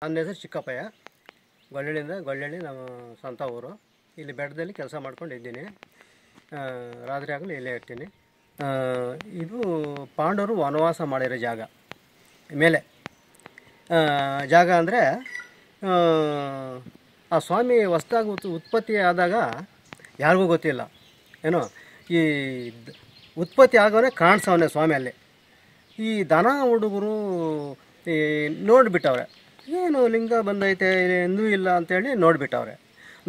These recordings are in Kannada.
ನನ್ನ ಹೆಸರು ಚಿಕ್ಕಪ್ಪಯ್ಯ. ಗೊಳ್ಳಳ್ಳಿ ನಮ್ಮ ಸ್ವಂತ ಊರು. ಇಲ್ಲಿ ಬೆಟ್ಟದಲ್ಲಿ ಕೆಲಸ ಮಾಡ್ಕೊಂಡಿದ್ದೀನಿ. ರಾತ್ರಿ ಆಗಲೂ ಇಲ್ಲೇ ಇರ್ತೀನಿ. ಇದು ಪಾಂಡವರು ವನವಾಸ ಮಾಡಿರೋ ಜಾಗ. ಮೇಲೆ ಜಾಗ ಅಂದರೆ ಆ ಸ್ವಾಮಿ ಹೊಸ್ದಾಗಿ ಉತ್ಪತ್ತಿ ಆದಾಗ ಯಾರಿಗೂ ಗೊತ್ತಿಲ್ಲ. ಏನೋ ಈ ಉತ್ಪತ್ತಿ ಆಗೋನೇ ಕಾಣಿಸವನೇ ಸ್ವಾಮಿ ಅಲ್ಲಿ. ಈ ದನ ಹುಡುಗರು ನೋಡಿಬಿಟ್ಟವ್ರೆ, ಏನು ಲಿಂಗ ಬಂದೈತೆ ಎಂದೂ ಇಲ್ಲ ಅಂಥೇಳಿ ನೋಡಿಬಿಟ್ಟವ್ರೆ.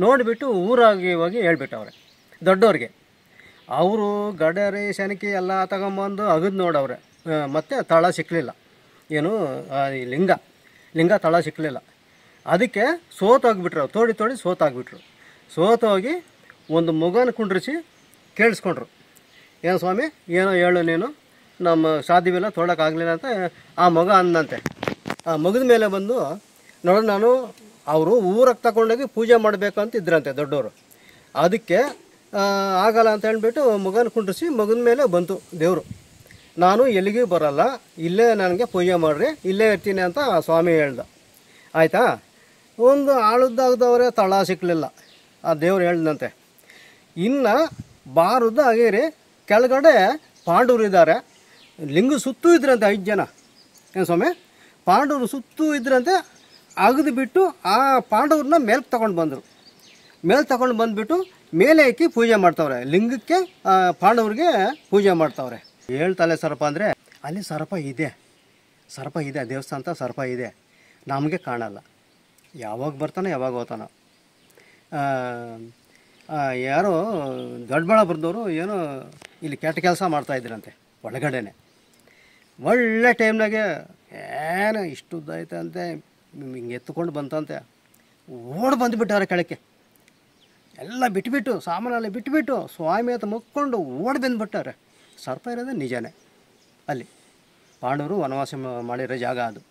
ನೋಡಿಬಿಟ್ಟು ಊರಾಗಿ ಹೋಗಿ ಹೇಳ್ಬಿಟ್ಟವ್ರೆ ದೊಡ್ಡವ್ರಿಗೆ. ಅವರು ಗಡರಿ ಶನಕಿ ಎಲ್ಲ ತಗೊಂಬಂದು ಅಗದು ನೋಡವ್ರೆ. ಮತ್ತು ತಳ ಸಿಕ್ಕಲಿಲ್ಲ. ಏನು ಈ ಲಿಂಗ ತಳ ಸಿಕ್ಕಲಿಲ್ಲ. ಅದಕ್ಕೆ ಸೋತೋಗಿಬಿಟ್ರು. ತೋಡಿ ಸೋತಾಗ್ಬಿಟ್ರು. ಸೋತೋಗಿ ಒಂದು ಮಗನ ಕುಂಡ್ರಿಸಿ ಕೇಳಿಸ್ಕೊಂಡ್ರು, ಏನು ಸ್ವಾಮಿ ಏನೋ ಹೇಳು ನೀನು, ನಮ್ಮ ಸಾಧ್ಯವಿಲ್ಲ, ತೊಡೋಕ್ಕಾಗಲಿಲ್ಲ ಅಂತ ಆ ಮಗ ಅಂದಂತೆ. ಆ ಮಗದ ಮೇಲೆ ಬಂದು ನೋಡು, ನಾನು ಅವರು ಊರಿಗೆ ತಗೊಂಡೋಗಿ ಪೂಜೆ ಮಾಡಬೇಕು ಅಂತ ಇದ್ರಂತೆ ದೊಡ್ಡವರು. ಅದಕ್ಕೆ ಆಗಲ್ಲ ಅಂತ ಹೇಳ್ಬಿಟ್ಟು ಮಗನ ಕುಂಡ್ರಿಸಿ ಮಗನ ಮೇಲೆ ಬಂತು ದೇವರು. ನಾನು ಎಲ್ಲಿಗೂ ಬರಲ್ಲ, ಇಲ್ಲೇ ನನಗೆ ಪೂಜೆ ಮಾಡಿರಿ, ಇಲ್ಲೇ ಇರ್ತೀನಿ ಅಂತ ಆ ಸ್ವಾಮಿ ಹೇಳ್ದ. ಆಯಿತಾ. ಒಂದು ಆಳುದ್ದಾಗದವ್ರೆ ತಳ ಸಿಕ್ಕಲಿಲ್ಲ. ಆ ದೇವ್ರು ಹೇಳ್ದಂತೆ, ಇನ್ನು ಬಾರುದ್ದ ಆಗಿರಿ ಕೆಳಗಡೆ ಪಾಂಡವರು ಇದ್ದಾರೆ. ಲಿಂಗ ಸುತ್ತೂ ಇದ್ರಂತೆ 5 ಜನ. ಏನು ಸ್ವಾಮಿ, ಪಾಂಡವರು ಸುತ್ತೂ ಇದ್ರಂತೆ. ಅಗದು ಬಿಟ್ಟು ಆ ಪಾಂಡವ್ರನ್ನ ಮೇಲ್ಗೆ ತಗೊಂಡು ಬಂದರು. ಮೇಲೆ ತಗೊಂಡು ಬಂದುಬಿಟ್ಟು ಮೇಲೆ ಹಾಕಿ ಪೂಜೆ ಮಾಡ್ತವ್ರೆ. ಲಿಂಗಕ್ಕೆ ಪಾಂಡವ್ರಿಗೆ ಪೂಜೆ ಮಾಡ್ತವ್ರೆ. 7 ತಲೆ ಸರ್ಪ ಅಂದರೆ ಅಲ್ಲಿ ಸರ್ಪ ಇದೆ, ದೇವಸ್ಥಾನ ಸರ್ಪ ಇದೆ, ನಮಗೆ ಕಾಣಲ್ಲ. ಯಾವಾಗ ಬರ್ತಾನೋ ಯಾವಾಗ ಹೋಗ್ತಾನೋ. ಯಾರೋ ದೊಡ್ಡಬಳ್ಳಾಪುರದವರು ಏನೋ ಇಲ್ಲಿ ಕೆಟ್ಟ ಕೆಲಸ ಮಾಡ್ತಾಯಿದ್ರಂತೆ ಒಳಗಡೆನೆ. ಒಳ್ಳೆ ಟೈಮ್ನಾಗೆ ಏನೋ ಇಷ್ಟು ಉದ್ದೈತೆ ಅಂತೆ, ಹಿಂಗೆ ಎತ್ತುಕೊಂಡು ಬಂತಂತೆ. ಬಂದುಬಿಟ್ಟಾರೆ ಕೆಳಕ್ಕೆ. ಎಲ್ಲ ಬಿಟ್ಬಿಟ್ಟು ಸಾಮಾನಲ್ಲಿ ಬಿಟ್ಬಿಟ್ಟು ಸ್ವಾಮಿ ಅಂತ ಮುಕ್ಕೊಂಡು ಬಂದುಬಿಟ್ಟಾರೆ. ಸರ್ಪ ಇರೋದೇ ನಿಜನೇ ಅಲ್ಲಿ. ಪಾಂಡವರು ವನವಾಸ ಮಾಡಿರೋ ಜಾಗ ಅದು.